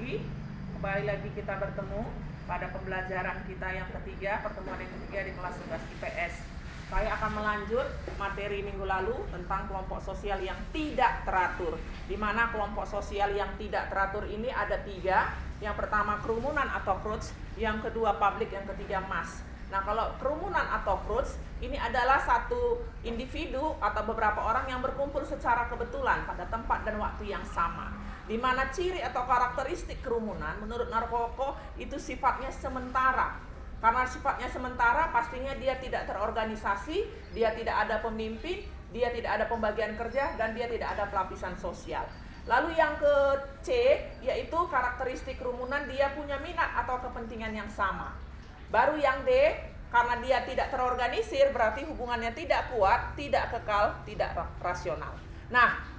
pagi. Kembali lagi kita bertemu pada pembelajaran kita yang ketiga, pertemuan yang ketiga di kelas 11 IPS. Saya akan melanjut materi minggu lalu tentang kelompok sosial yang tidak teratur. Di mana kelompok sosial yang tidak teratur ini ada 3. Yang pertama kerumunan atau crowds, yang kedua public, yang ketiga mass. Nah, kalau kerumunan atau crowds ini adalah satu individu atau beberapa orang yang berkumpul secara kebetulan pada tempat dan waktu yang sama. Di mana ciri atau karakteristik kerumunan menurut Narkoko itu sifatnya sementara. Karena sifatnya sementara, pastinya dia tidak terorganisasi, dia tidak ada pemimpin, dia tidak ada pembagian kerja, dan dia tidak ada pelapisan sosial. Lalu yang ke C, yaitu karakteristik kerumunan, dia punya minat atau kepentingan yang sama. Baru yang D, karena dia tidak terorganisir, berarti hubungannya tidak kuat, tidak kekal, tidak rasional. Nah,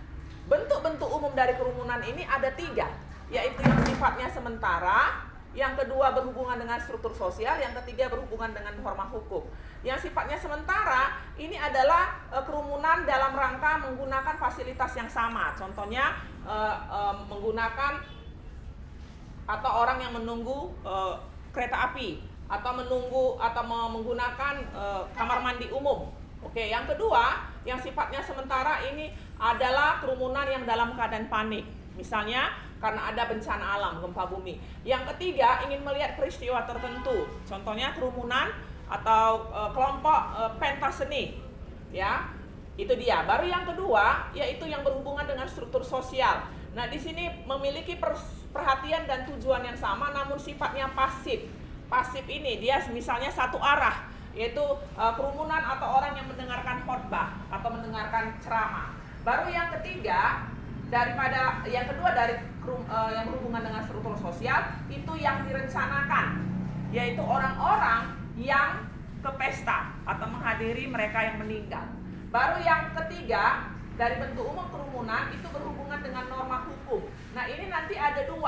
bentuk-bentuk umum dari kerumunan ini ada 3, yaitu yang sifatnya sementara, yang kedua berhubungan dengan struktur sosial, yang ketiga berhubungan dengan norma hukum. Yang sifatnya sementara ini adalah kerumunan dalam rangka menggunakan fasilitas yang sama. Contohnya menggunakan atau orang yang menunggu kereta api, atau menunggu atau menggunakan kamar mandi umum. Oke, yang kedua, yang sifatnya sementara ini adalah kerumunan yang dalam keadaan panik. Misalnya karena ada bencana alam, gempa bumi. Yang ketiga, ingin melihat peristiwa tertentu. Contohnya kerumunan atau kelompok pentas seni. Ya, itu dia. Baru yang kedua, yaitu yang berhubungan dengan struktur sosial. Nah, di sini memiliki perhatian dan tujuan yang sama, namun sifatnya pasif. Pasif ini dia misalnya satu arah, yaitu kerumunan atau orang yang mendengarkan khotbah atau mendengarkan ceramah. Baru yang ketiga, daripada yang kedua dari yang berhubungan dengan struktur sosial, itu yang direncanakan, yaitu orang-orang yang ke pesta atau menghadiri mereka yang meninggal. Baru yang ketiga, dari bentuk umum kerumunan itu berhubungan dengan norma hukum. Nah, ini nanti ada 2,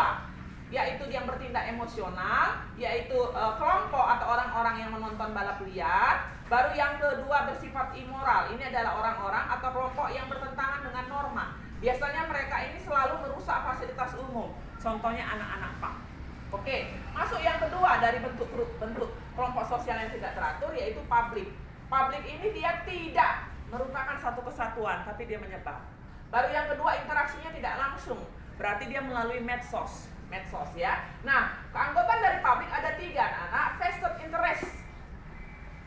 yaitu yang bertindak emosional, yaitu kelompok atau orang-orang yang menonton balap liar. Baru yang kedua bersifat immoral, ini adalah orang-orang atau kelompok yang bertentangan dengan norma. Biasanya mereka ini selalu merusak fasilitas umum, contohnya anak-anak pang. Oke, masuk yang kedua dari bentuk kelompok sosial yang tidak teratur, yaitu public. Public ini dia tidak merupakan satu kesatuan, tapi dia menyebar. Baru yang kedua, interaksinya tidak langsung, berarti dia melalui medsos ya. Nah, keanggotaan dari publik ada 3. Nah, vested interest.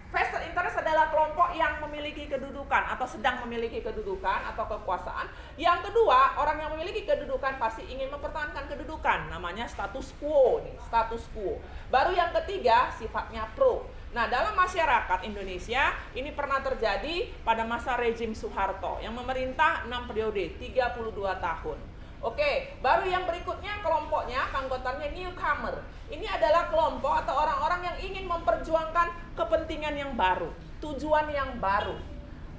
Vested interest adalah kelompok yang memiliki kedudukan atau sedang memiliki kedudukan atau kekuasaan. Yang kedua, orang yang memiliki kedudukan pasti ingin mempertahankan kedudukan, namanya status quo nih, status quo. Baru yang ketiga, sifatnya pro. Nah, dalam masyarakat Indonesia ini pernah terjadi pada masa rezim Soeharto yang memerintah 6 periode, 32 tahun. Oke, baru yang berikutnya kelompoknya, keanggotaannya newcomer. Ini adalah kelompok atau orang-orang yang ingin memperjuangkan kepentingan yang baru, tujuan yang baru.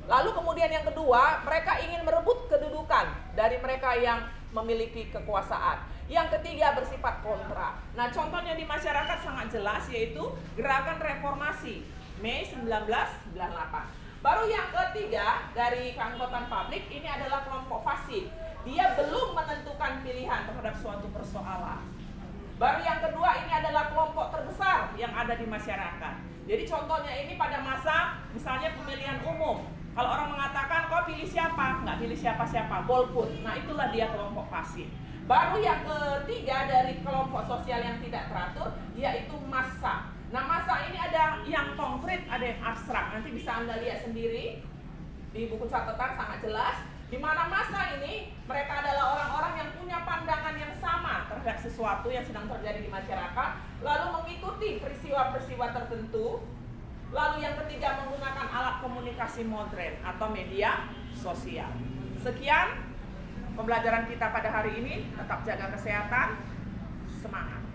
Lalu kemudian yang kedua, mereka ingin merebut kedudukan dari mereka yang memiliki kekuasaan. Yang ketiga bersifat kontra. Nah, contohnya di masyarakat sangat jelas, yaitu gerakan reformasi Mei 1998. Baru yang ketiga dari keanggotaan publik ini adalah kelompok pasif. Dia belum menentukan pilihan terhadap suatu persoalan. Baru yang kedua ini adalah kelompok terbesar yang ada di masyarakat. Jadi contohnya ini pada masa misalnya pemilihan umum. Kalau orang mengatakan kau pilih siapa? Nggak pilih siapa-siapa, golput. Nah, itulah dia kelompok pasif. Baru yang ketiga dari kelompok sosial yang tidak teratur, yaitu massa. Nah, massa ini ada yang konkret, ada yang abstrak. Nanti bisa Anda lihat sendiri di buku catatan sangat jelas. Di mana massa ini mereka adalah orang-orang yang punya pandangan yang sama terhadap sesuatu yang sedang terjadi di masyarakat, lalu mengikuti peristiwa-peristiwa tertentu. Lalu yang ketiga menggunakan alat komunikasi modern atau media sosial. Sekian pembelajaran kita pada hari ini. Tetap jaga kesehatan. Semangat.